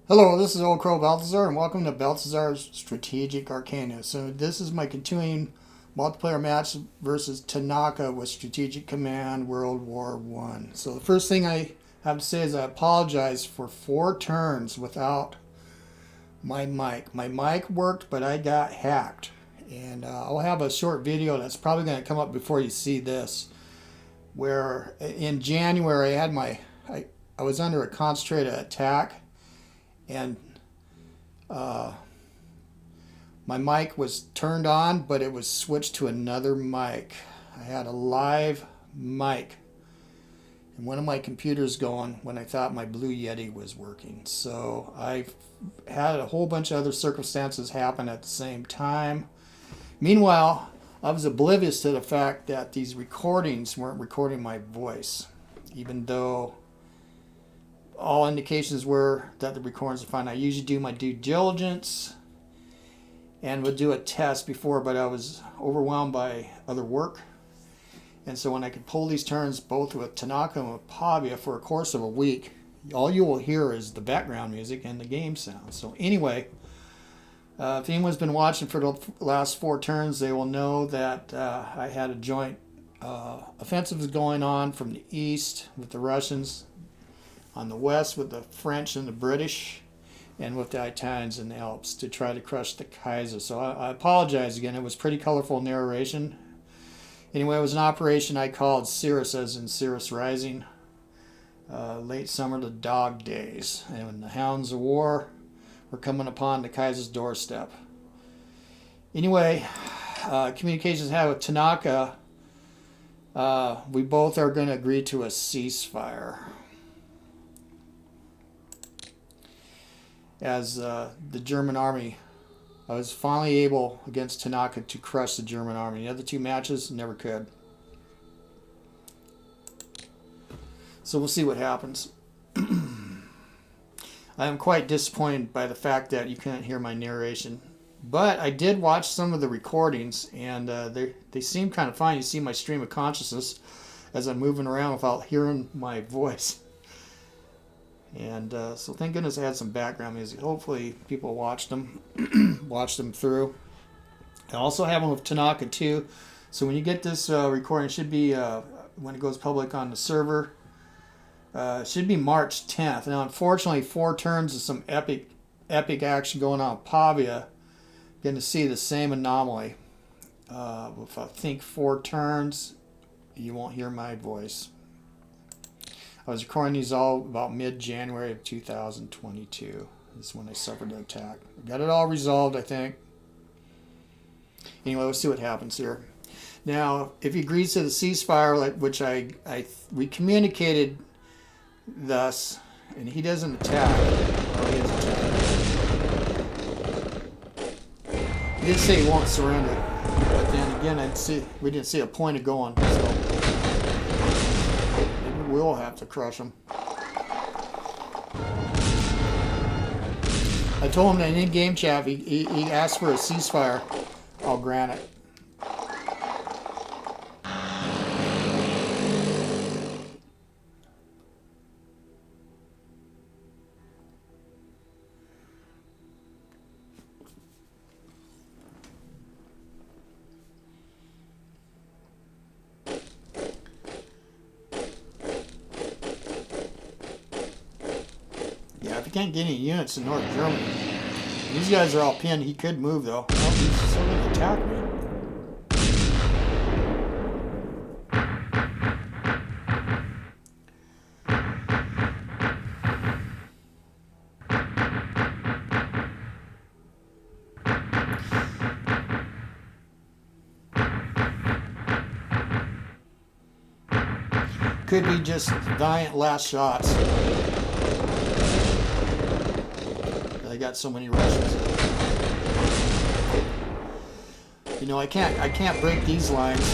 Hello, this is Old Crow Balthazor, and welcome to Balthazar's Strategic Arcana. So this is my continuing multiplayer match versus Tanaka with Strategic Command WW1. So the first thing I have to say is I apologize for 4 turns without my mic. My mic worked, but I got hacked. And I'll have a short video that's probably going to come up before you see this, where in January I was under a concentrated attack, and my mic was turned on, but it was switched to another mic. I had a live mic and one of my computers going when I thought my Blue Yeti was working. So I've had a whole bunch of other circumstances happen at the same time. Meanwhile, I was oblivious to the fact that these recordings weren't recording my voice, even though all indications were that the recordings are fine. I usually do my due diligence and would do a test before, but I was overwhelmed by other work. And so when I could pull these turns both with Tanaka and with Pavia for a course of a week, all you will hear is the background music and the game sound. So anyway, if anyone's been watching for the last 4 turns, they will know that I had a joint offensive going on from the east with the Russians, on the west with the French and the British, and with the Italians in the Alps to try to crush the Kaiser. So I apologize again. It was pretty colorful narration. Anyway, it was an operation I called Cirrus, as in Cirrus Rising, late summer to dog days. And when the hounds of war were coming upon the Kaiser's doorstep. Anyway, communications had with Tanaka. We both are going to agree to a ceasefire, as the German army, I was finally able against Tanaka to crush the German army. The other 2 matches never could. So we'll see what happens. I am quite disappointed by the fact that you couldn't hear my narration, but I did watch some of the recordings, and they seem kind of fine. You see my stream of consciousness as I'm moving around without hearing my voice. And so thank goodness I had some background music. Hopefully people watched them, watched them through. I also have one with Tanaka too. So when you get this recording, it should be, when it goes public on the server, it should be March 10th. Now unfortunately 4 turns of some epic action going on with Pavia. Getting to see the same anomaly. With I think 4 turns, you won't hear my voice. I was recording these all about mid-January of 2022. This is when I suffered the attack. Got it all resolved, I think. Anyway, let's see what happens here. Now, if he agrees to the ceasefire, which we communicated thus, and he doesn't attack. Oh, he doesn't attack. He did say he won't surrender, but then again, we didn't see a point of going. So we'll have to crush him. I told him that in game chat, he asked for a ceasefire, I'll grant it. Yeah, if he can't get any units in North Germany, these guys are all pinned. He could move though. Oh, he's still going to attack me. Could be just valiant last shots. I got so many Russians. You know, I can't break these lines,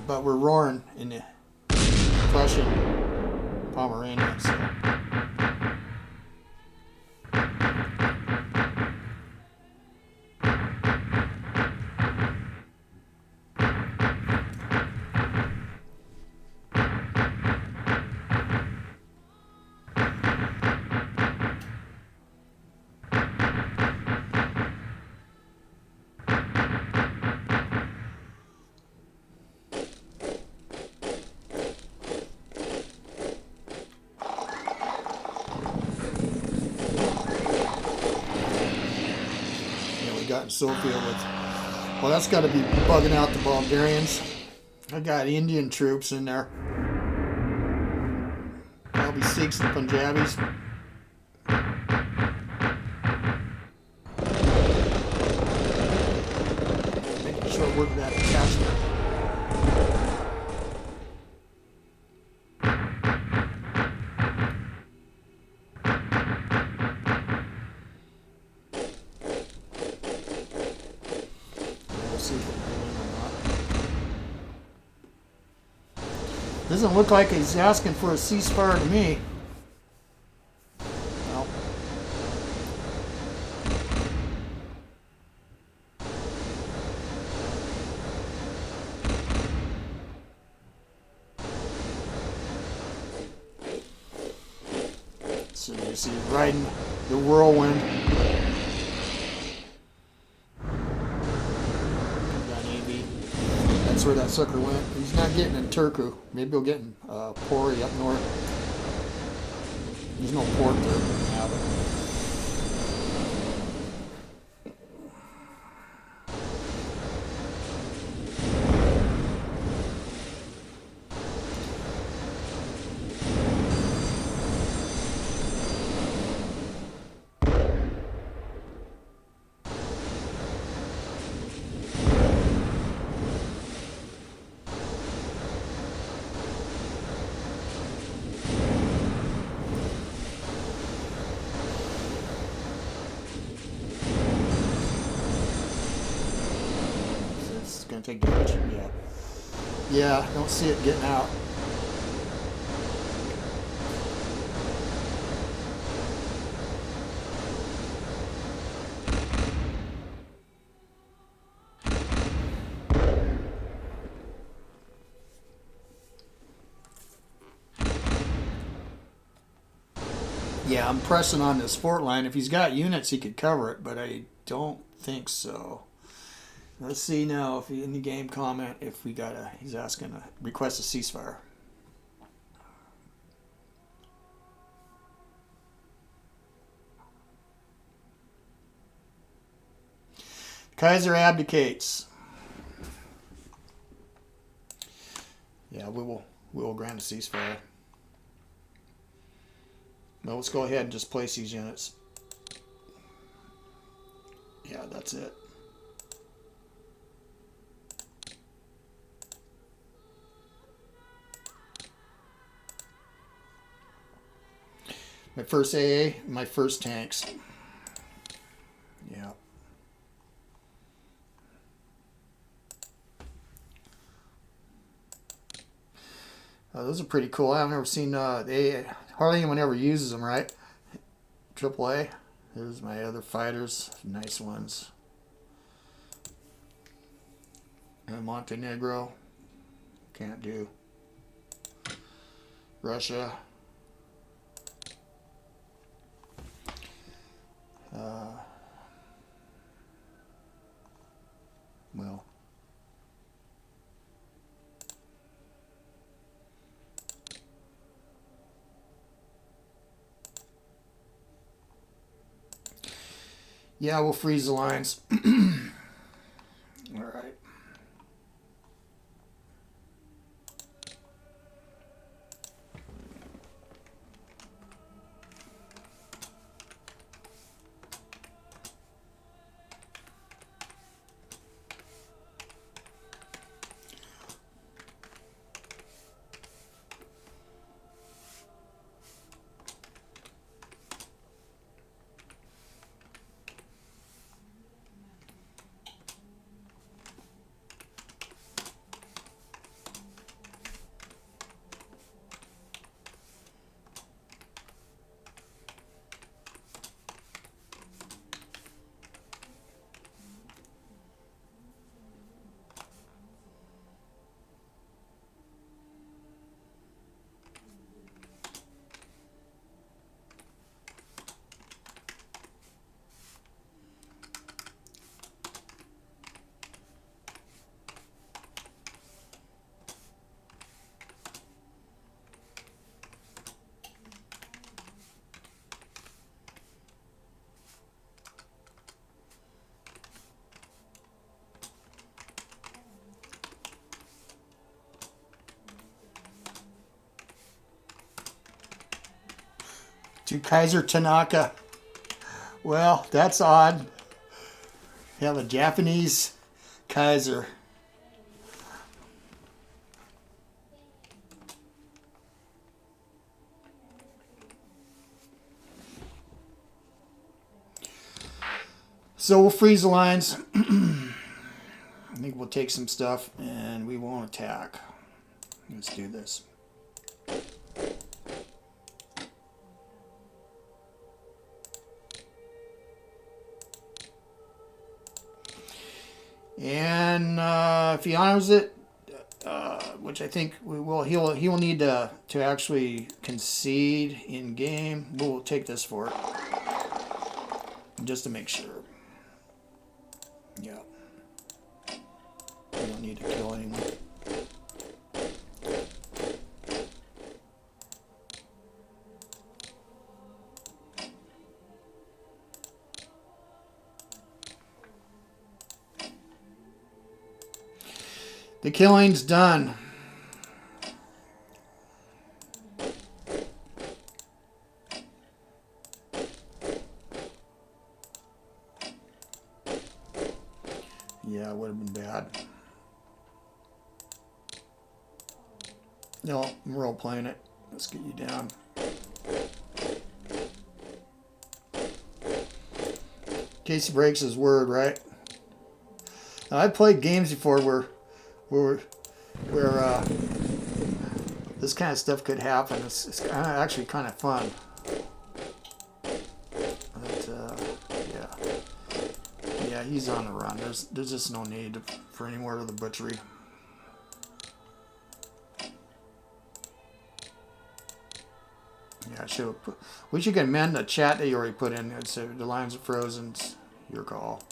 but we're roaring in the Prussian Pomerania, so. Sophia with. Well, that's got to be bugging out the Bulgarians. I got Indian troops in there. Probably Sikhs and Punjabis. Making sure we're that attachment. Doesn't look like he's asking for a ceasefire to me. Well. So you see riding the whirlwind. That's where that sucker went. He's not getting in Turku. Maybe he'll get in Pori up north. There's no port there. Have it. Gonna take damage? Yeah. Yeah, don't see it getting out. Yeah, I'm pressing on this fort line. If he's got units, he could cover it, but I don't think so. Let's see now if he, in the game comment if we got a. He's asking to request a ceasefire. Kaiser abdicates. Yeah, we will grant a ceasefire. Well, let's go ahead and just place these units. Yeah, that's it. My first AA, my first tanks. Yeah. Those are pretty cool. I've never seen AA. Hardly anyone ever uses them, right? AAA. There's my other fighters. Nice ones. And Montenegro. Can't do. Russia. Well. Yeah, we'll freeze the lines. All right. To Kaiser Tanaka. Well, that's odd. You have a Japanese Kaiser. So we'll freeze the lines. I think we'll take some stuff and we won't attack. Let's do this. And if he honors it, which I think we will, he will need to actually concede in game. We'll take this for it, just to make sure. Yeah, we don't need to kill anyone. The killing's done. Yeah, it would have been bad. No, I'm role playing it. Let's get you down. In case he breaks his word, right? Now, I've played games before where this kind of stuff could happen. It's actually kind of fun. But, yeah, he's on the run. There's just no need for any more of the butchery. Yeah, we should amend the chat that you already put in. It said the lines are frozen. It's your call.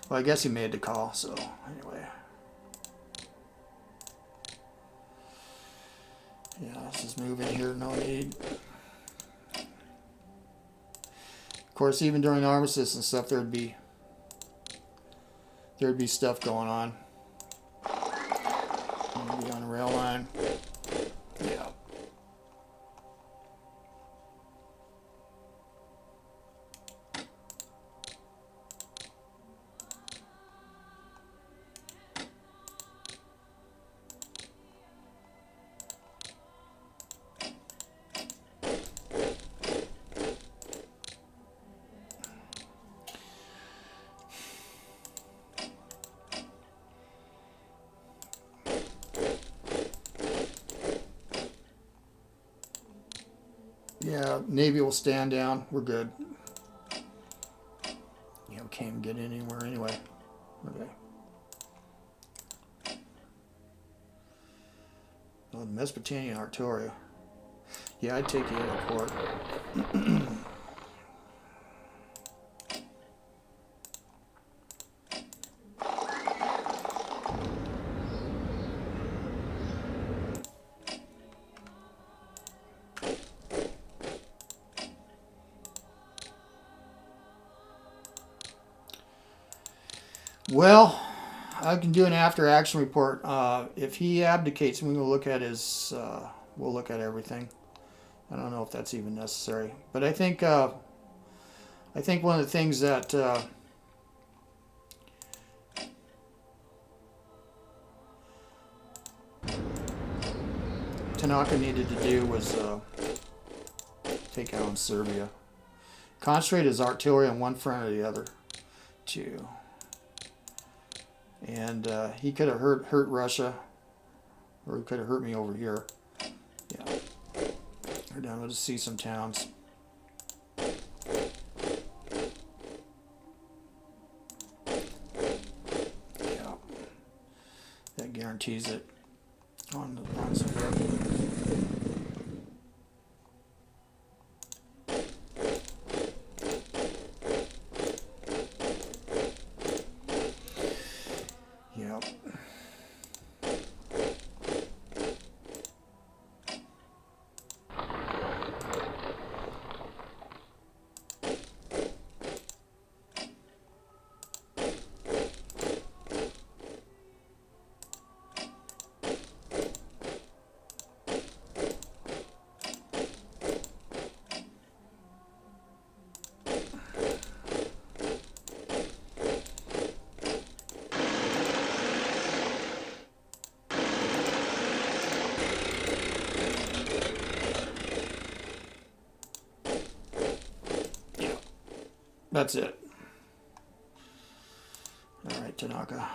Well, I guess he made the call, so anyway. Yeah, let's just move in here, no need. Of course, even during armistice and stuff, there'd be stuff going on. Be on the rail line. Yeah. Yeah, Navy will stand down. We're good. Yeah, we can't even get anywhere anyway. Okay. Oh, the Mesopotamian Artillery. Yeah, I'd take you into port. Well, I can do an after-action report. If he abdicates, we will look at his. We'll look at everything. I don't know if that's even necessary, but I think one of the things that Tanaka needed to do was take out Serbia. Concentrate his artillery on one front or the other, too. And he could have hurt Russia, or he could have hurt me over here. Yeah. We're down. We'll just see some towns. Yeah. That guarantees it on the side. That's it. All right, Tanaka.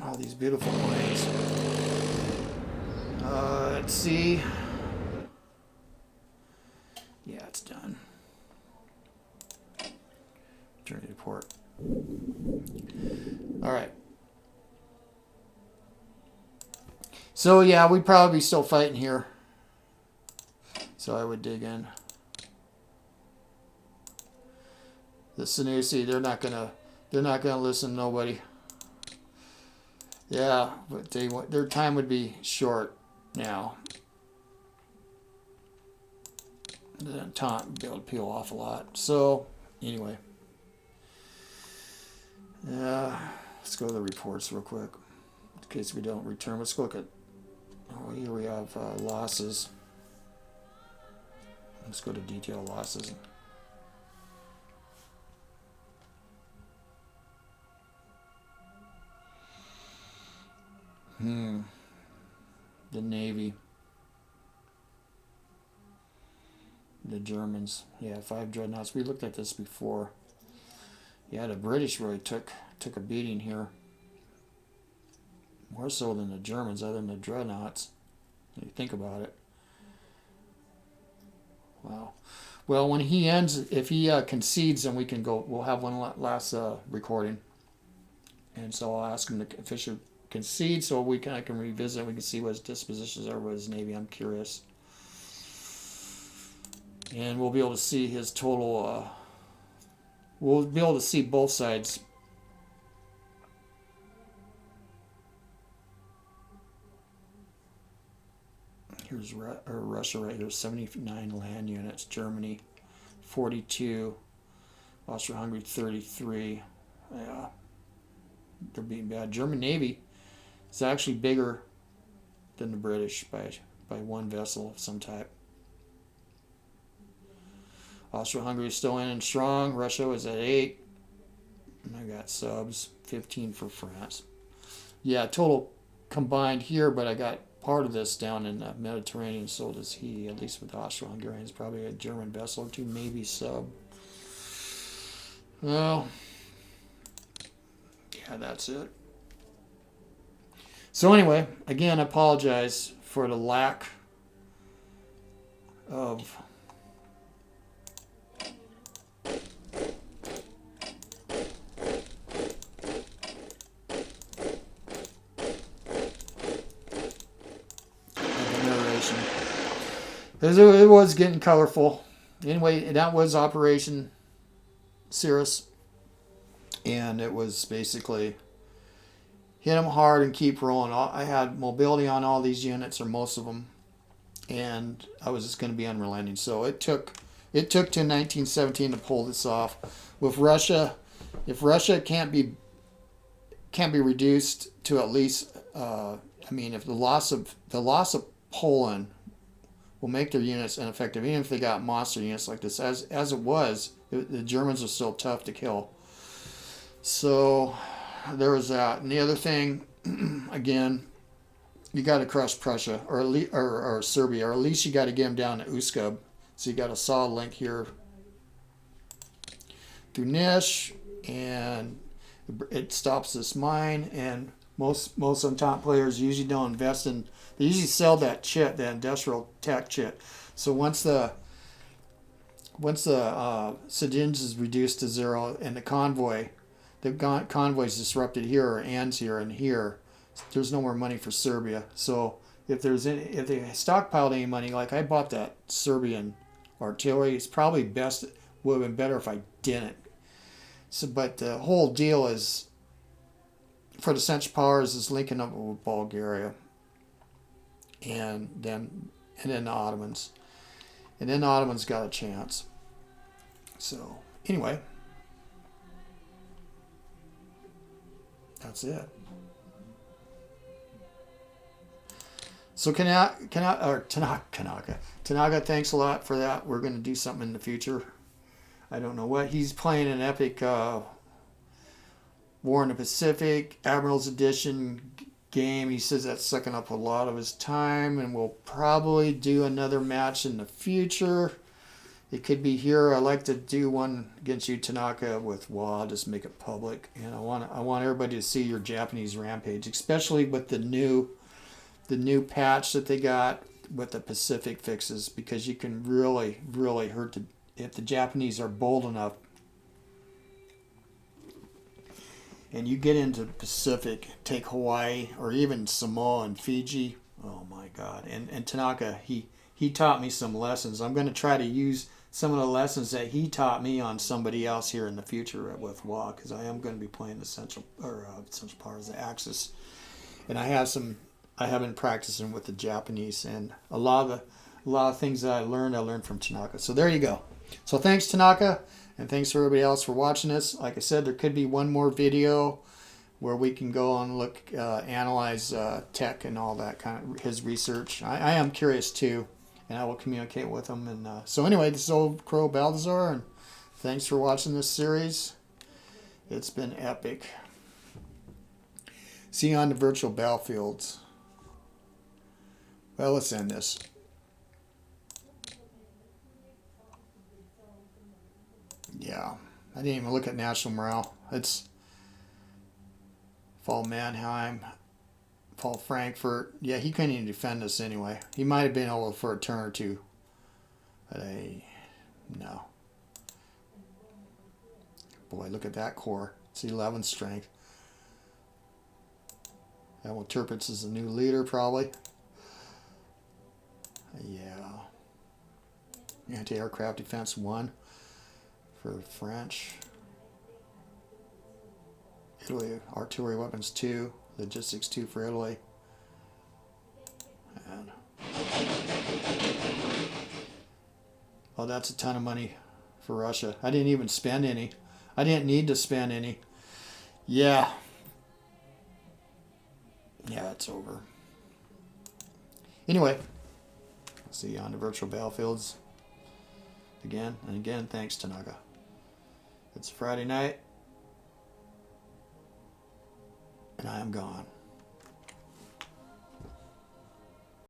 All these beautiful planes. Let's see. Yeah, it's done. Turn to port. All right. So yeah, we'd probably be still fighting here. So I would dig in. The Sanusi, they're not gonna listen to nobody. Yeah, but their time would be short now. The taunt would be able to peel off a lot. So anyway, let's go to the reports real quick in case we don't return. Let's look at. Oh, here we have losses. Let's go to detail losses. The Navy. The Germans. Yeah, 5 dreadnoughts. We looked at this before. Yeah, the British really took a beating here. More so than the Germans, other than the dreadnoughts. When you think about it. Wow. Well, when he ends, if he concedes, then we can go. We'll have one last recording. And so I'll ask him to officially concede, so we can revisit. We can see what his dispositions are with his Navy. I'm curious. And we'll be able to see his total. We'll be able to see both sides. Here's Russia right here, 79 land units. Germany, 42. Austria-Hungary, 33. Yeah, they're being bad. German Navy is actually bigger than the British by one vessel of some type. Austria-Hungary is still in and strong. Russia is at 8. And I got subs, 15 for France. Yeah, total combined here, but I got part of this down in the Mediterranean, so does he, at least with Austro-Hungarians. Probably a German vessel or two, maybe sub. Well, yeah, that's it. So anyway, again, I apologize for the lack of narration. It was getting colorful. Anyway, that was Operation Cirrus. And it was basically hit them hard and keep rolling. I had mobility on all these units, or most of them. And I was just going to be unrelenting. So it took to 1917 to pull this off. With Russia, if Russia can't be reduced to at least, if the loss of Poland will make their units ineffective, even if they got monster units like this, as it was, the Germans are still tough to kill. So there was that. And the other thing, again, you got to crush Prussia or Serbia, or at least you got to get them down to Uskub. So you got a solid link here through Nish, and it stops this mine. And most Entente players usually don't invest in. They usually sell that chit, that industrial tech chit. So once the Sedinj is reduced to 0 and the convoy is disrupted here, or ends here and here, there's no more money for Serbia. So if they stockpiled any money, like I bought that Serbian artillery, it's probably best would have been better if I didn't. So, but the whole deal is, for the Central Powers, is linking up with Bulgaria, and then the Ottomans, and then the Ottomans got a chance. So anyway, that's it. So Tanaka, thanks a lot for that. We're going to do something in the future. I don't know what. He's playing an epic War in the Pacific, Admiral's Edition game. He says that's sucking up a lot of his time, and we'll probably do another match in the future. It could be here. I like to do one against you, Tanaka, with WoW. Just make it public, and I want everybody to see your Japanese rampage, especially with the new patch that they got with the Pacific fixes, because you can really hurt if the Japanese are bold enough. And you get into the Pacific, take Hawaii or even Samoa and Fiji. Oh my God! And Tanaka, he taught me some lessons. I'm going to try to use some of the lessons that he taught me on somebody else here in the future with WoW, because I am going to be playing the Central Powers, the Axis, and I have been practicing with the Japanese, and a lot of things that I learned from Tanaka. So there you go. So thanks, Tanaka. And thanks for everybody else for watching this. Like I said, there could be one more video where we can go and look, analyze tech and all that kind of his research. I am curious too, and I will communicate with him. And so anyway, this is Old Crow Balthazor, and thanks for watching this series. It's been epic. See you on the virtual battlefields. Well, let's end this. Yeah, I didn't even look at national morale. It's fall Mannheim, fall Frankfurt. Yeah, he couldn't even defend us anyway. He might have been able for a turn or two, but no. Boy, look at that core. It's 11 strength. Admiral Tirpitz is the new leader, probably. Yeah. Anti-aircraft defense 1. For the French. Italy, artillery weapons 2, logistics 2 for Italy. And well, that's a ton of money for Russia. I didn't even spend any. I didn't need to spend any. Yeah. Yeah, it's over. Anyway, I'll see you on the virtual battlefields again and again. Thanks, Tanaka. It's Friday night, and I am gone.